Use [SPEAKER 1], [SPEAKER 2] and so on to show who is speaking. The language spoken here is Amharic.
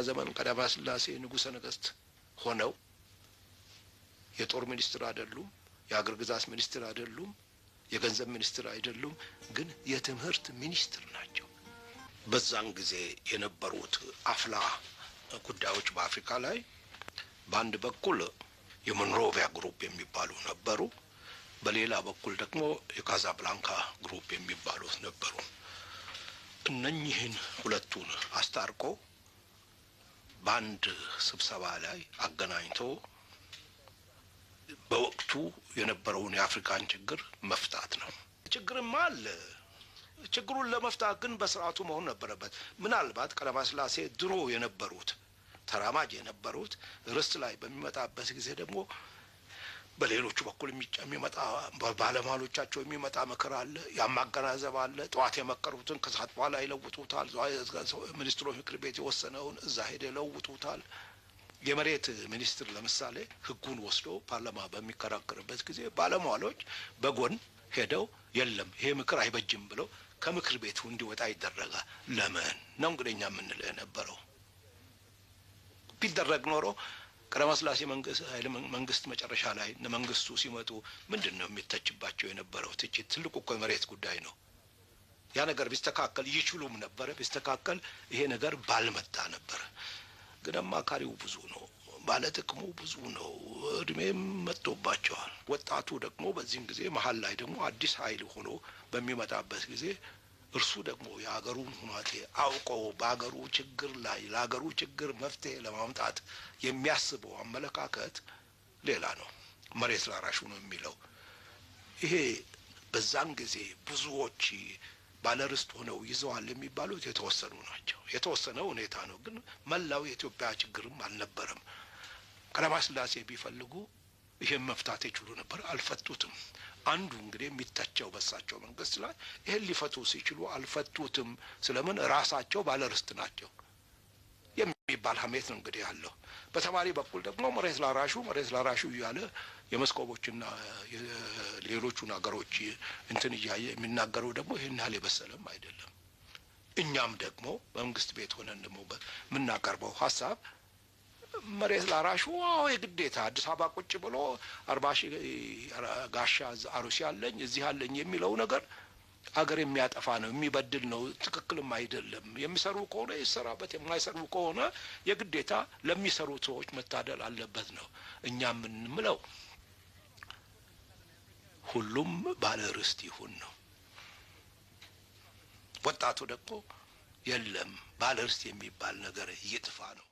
[SPEAKER 1] ዘመን ቀዳማዊ ሥላሴ ንጉሠ ነገሥት ሆነው የጦር ሚኒስትር አይደሉም፣ የአገር ግዛት ሚኒስትር አይደሉም፣ የገንዘብ ሚኒስትር አይደሉም፣ ግን የትምህርት ሚኒስትር ናቸው። በዛን ጊዜ የነበሩት አፍላ ጉዳዮች በአፍሪካ ላይ በአንድ በኩል የሞንሮቪያ ግሩፕ የሚባሉ ነበሩ፣ በሌላ በኩል ደግሞ የካዛብላንካ ግሩፕ የሚባሉት ነበሩ። እነኚህን ሁለቱን አስታርቆ በአንድ ስብሰባ ላይ አገናኝቶ በወቅቱ የነበረውን የአፍሪካን ችግር መፍታት ነው። ችግርማ አለ። ችግሩን ለመፍታት ግን በስርዓቱ መሆን ነበረበት። ምናልባት ቀዳማዊ ሥላሴ ድሮ የነበሩት ተራማጅ የነበሩት ርስት ላይ በሚመጣበት ጊዜ ደግሞ በሌሎቹ በኩል የሚመጣ ባለሟሎቻቸው የሚመጣ ምክር አለ፣ ያማገናዘብ አለ። ጠዋት የመከሩትን ከሰዓት በኋላ ይለውጡታል። ሚኒስትሮች ምክር ቤት የወሰነውን እዛ ሄደው ይለውጡታል። የመሬት ሚኒስትር ለምሳሌ ሕጉን ወስዶ ፓርላማ በሚከራከርበት ጊዜ ባለሟሎች በጎን ሄደው የለም ይሄ ምክር አይበጅም ብለው ከምክር ቤቱ እንዲወጣ ይደረጋል። ለምን ነው እንግዲህ እኛ የምንለው የነበረው። ቢደረግ ኖሮ ቀዳማዊ ሥላሴ መንግስት መጨረሻ ላይ መንግስቱ ሲመጡ ምንድነው የሚተችባቸው የነበረው ትችት? ትልቁ እኮ የመሬት ጉዳይ ነው። ያ ነገር ቢስተካከል ይችሉም ነበር። ቢስተካከል ይሄ ነገር ባልመጣ ነበር። ግን አማካሪው ብዙ ነው፣ ባለጥቅሙ ብዙ ነው፣ እድሜም መጥቶባቸዋል። ወጣቱ ደግሞ በዚህም ጊዜ መሀል ላይ ደግሞ አዲስ ኃይል ሆኖ በሚመጣበት ጊዜ እርሱ ደግሞ የሀገሩን ሁናቴ አውቆ በሀገሩ ችግር ላይ ለሀገሩ ችግር መፍትሄ ለማምጣት የሚያስበው አመለካከት ሌላ ነው። መሬት ላራሹ ነው የሚለው። ይሄ በዛን ጊዜ ብዙዎች ባለርስት ሆነው ይዘዋል የሚባሉት የተወሰኑ ናቸው። የተወሰነ ሁኔታ ነው፣ ግን መላው የኢትዮጵያ ችግርም አልነበረም። ቀዳማዊ ሥላሴ ቢፈልጉ ይሄን መፍታት ይችሉ ነበር፣ አልፈቱትም። አንዱ እንግዲህ የሚታቸው በሳቸው መንግስት ላይ ይሄን ሊፈቱ ሲችሉ አልፈቱትም። ስለምን? ራሳቸው ባለርስት ናቸው የሚባል ሀሜት ነው እንግዲህ ያለው። በተማሪ በኩል ደግሞ መሬት ላራሹ እያለ የመስኮቦችና ሌሎቹን ሀገሮች እንትን እያየ የሚናገረው ደግሞ ይሄን ያህል የበሰለም አይደለም። እኛም ደግሞ በመንግስት ቤት ሆነን ደግሞ የምናቀርበው ሀሳብ መሬት ላራሹ የግዴታ አዲስ አበባ ቁጭ ብሎ 40,000 ጋሻ አሩሲ አለኝ እዚህ አለኝ የሚለው ነገር አገር የሚያጠፋ ነው፣ የሚበድል ነው፣ ትክክልም አይደለም። የሚሰሩ ከሆነ ይሰራበት፣ የማይሰሩ ከሆነ የግዴታ ለሚሰሩ ሰዎች መታደል አለበት ነው እኛ የምንምለው። ሁሉም ባለ ርስት ይሁን ነው። ወጣቱ ደግሞ የለም ባለ ርስት የሚባል ነገር ይጥፋ ነው።